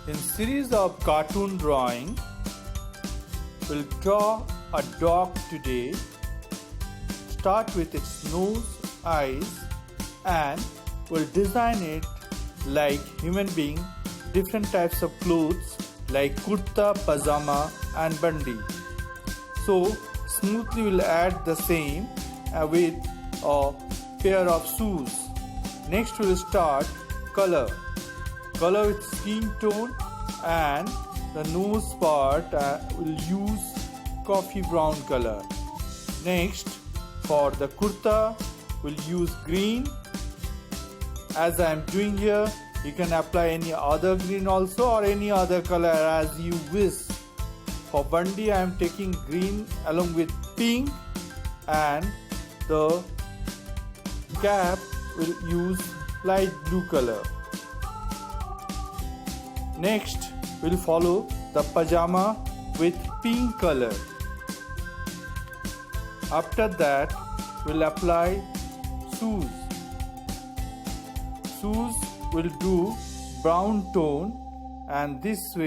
In series of cartoon drawing, we'll draw a dog today. Start with its nose, eyes, and we'll design it like human being, different types of clothes like kurta, pajama and bandi. So smoothly we'll add the same with a pair of shoes. Next we'll start color with skin tone, and the nose part will use coffee brown color. Next for the kurta we'll use green. As I am doing here, you can apply any other green also or any other color as you wish. For bandi I am taking green along with pink, and the cap will use light blue color. Next we'll follow the pajama with pink color. After that we'll apply shoes. Shoes will do brown tone, and this way